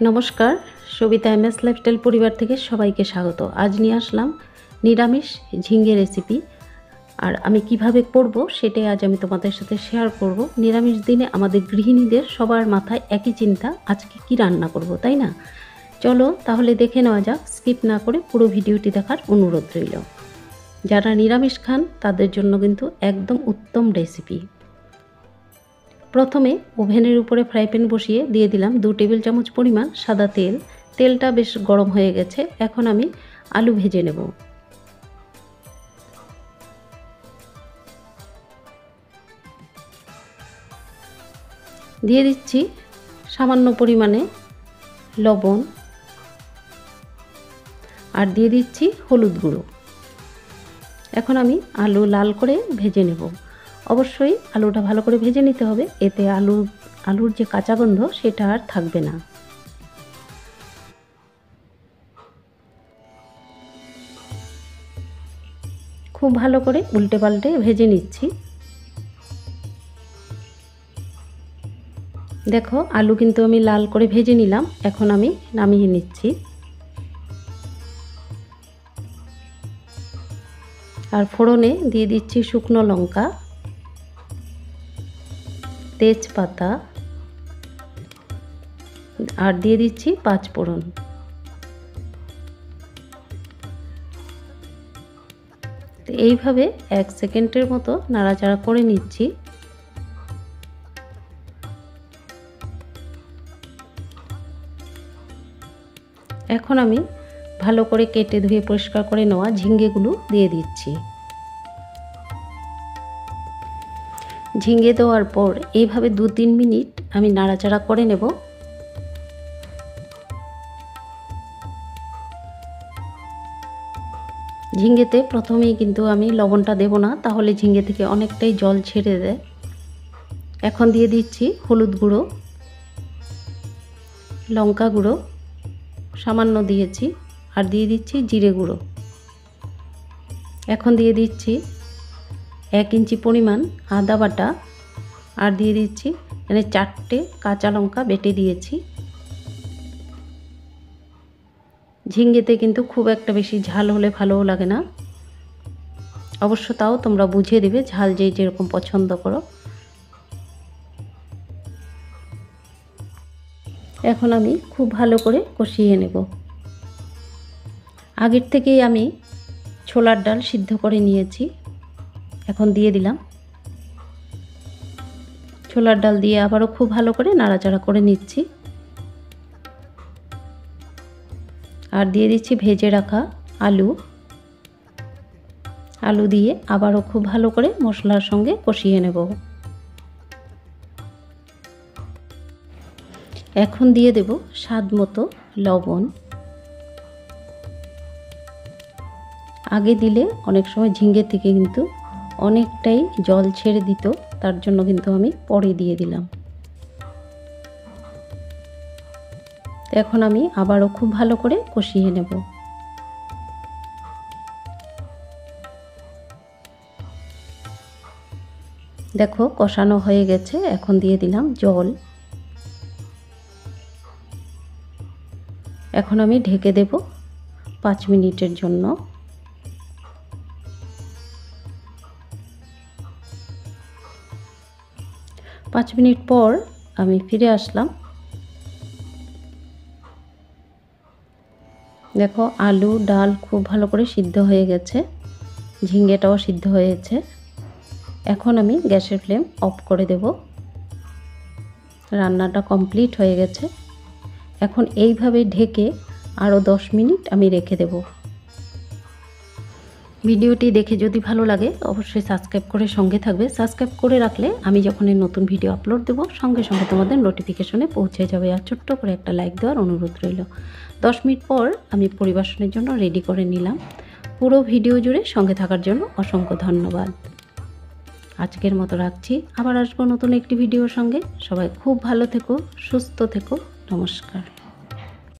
নমস্কার, Sabita MS lifestyle পরিবার থেকে সবাইকে স্বাগত। আজ নিয়ে আসলাম নিরামিষ ঝিঙে রেসিপি। আর আমি কিভাবে করব সেটাই আজ আমি তোমাদের সাথে শেয়ার করব। নিরামিষ দিনে আমাদের গৃহিণীদের সবার মাথায় একই চিন্তা, আজকে কি রান্না করব, তাই না? চলো তাহলে দেখে নেওয়া যাক। স্কিপ না করে পুরো ভিডিওটি দেখার অনুরোধ রইল। যারা নিরামিষ খান তাদের জন্য কিন্তু একদম উত্তম রেসিপি। প্রথমে ওভেনের উপরে ফ্রাই প্যান বসিয়ে দিয়ে দিলাম 2 টেবিল চামচ পরিমাণ সাদা তেল। তেলটা বেশ গরম হয়ে গেছে। এখন আমি আলু ভেজে নেব। দিয়ে দিচ্ছি সামান্য পরিমাণে লবণ আর দিয়ে দিচ্ছি হলুদ গুঁড়ো। এখন আমি আলু লাল করে ভেজে নেব। অবশ্যই আলুটা ভালো করে ভেজে নিতে হবে, এতে আলুর যে কাঁচা গন্ধ সেটা আর থাকবে না। খুব ভালো করে উল্টে পাল্টে ভেজে নিচ্ছি। দেখো আলু কিন্তু আমি লাল করে ভেজে নিলাম। এখন আমি নামিয়ে নিচ্ছি। আর ফোড়নে দিয়ে দিচ্ছি শুকনো লঙ্কা, তেজপাতা আর দিয়ে দিচ্ছি 5 ফোড়ন। এইভাবে 1 সেকেন্ডের মতো নাড়াচাড়া করে নিচ্ছি। এখন আমি ভালো করে কেটে ধুয়ে পরিষ্কার করে নেওয়া ঝিঙ্গেগুলো দিয়ে দিচ্ছি। ঝিঙ্গে দেওয়ার পর এইভাবে 2-3 মিনিট আমি নাড়াচাড়া করে নেব। ঝিঙ্গেতে প্রথমেই কিন্তু আমি লবণটা দেব না, তাহলে ঝিঙ্গে থেকে অনেকটাই জল ছেড়ে দেয়। এখন দিয়ে দিচ্ছি হলুদ গুঁড়ো, লঙ্কা গুঁড়ো সামান্য দিয়েছি আর দিয়ে দিচ্ছি জিরে গুঁড়ো। এখন দিয়ে দিচ্ছি 1 ইঞ্চি পরিমাণ আদা বাটা আর দিয়ে দিচ্ছি 4টে কাঁচা লঙ্কা বেটে দিয়েছি। ঝিঙ্গেতে কিন্তু খুব একটা বেশি ঝাল হলে ভালোও লাগে না, অবশ্য তাও তোমরা বুঝিয়ে দেবে ঝাল যে যেরকম পছন্দ করো। এখন আমি খুব ভালো করে কষিয়ে নেব। আগের থেকেই আমি ছোলার ডাল সিদ্ধ করে নিয়েছি। এখন দিয়ে দিলাম। ছোলার ডাল দিয়ে আবারও খুব ভালো করে নাড়াচাড়া করে নিচ্ছি। আর দিয়ে দিচ্ছি ভেজে রাখা আলু দিয়ে আবারও খুব ভালো করে মশলার সঙ্গে কষিয়ে নেব। এখন দিয়ে দেব স্বাদ মতো লবণ। আগে দিলে অনেক সময় ঝিঙ্গে থেকে কিন্তু অনেকটাই জল ছেড়ে দিত, তার জন্য কিন্তু আমি পরে দিয়ে দিলাম। এখন আমি আবারও খুব ভালো করে কষিয়ে নেব। দেখো কষানো হয়ে গেছে। এখন দিয়ে দিলাম জল। এখন আমি ঢেকে দেব 5 মিনিটের জন্য। পাঁচ মিনিট পর আমি ফিরে আসলাম। দেখো আলু ডাল খুব ভালো করে সিদ্ধ হয়ে গেছে, ঝিঙ্গেটাও সিদ্ধ হয়েছে। এখন আমি গ্যাসের ফ্লেম অফ করে দেব। রান্নাটা কমপ্লিট হয়ে গেছে। এখন এইভাবে ঢেকে আরও 10 মিনিট আমি রেখে দেব। ভিডিওটি দেখে যদি ভালো লাগে অবশ্যই সাবস্ক্রাইব করে সঙ্গে থাকবে। সাবস্ক্রাইব করে রাখলে আমি যখন এই নতুন ভিডিও আপলোড দেব সঙ্গে সঙ্গে তোমাদের নোটিফিকেশনে পৌঁছে যাবে। আর ছোট্ট করে একটা লাইক দেওয়ার অনুরোধ রইল। 10 মিনিট পর আমি পরিবেশনের জন্য রেডি করে নিলাম। পুরো ভিডিও জুড়ে সঙ্গে থাকার জন্য অসংখ্য ধন্যবাদ। আজকের মতো রাখছি, আবার আসবো নতুন একটি ভিডিওর সঙ্গে। সবাই খুব ভালো থেকো, সুস্থ থেকো। নমস্কার।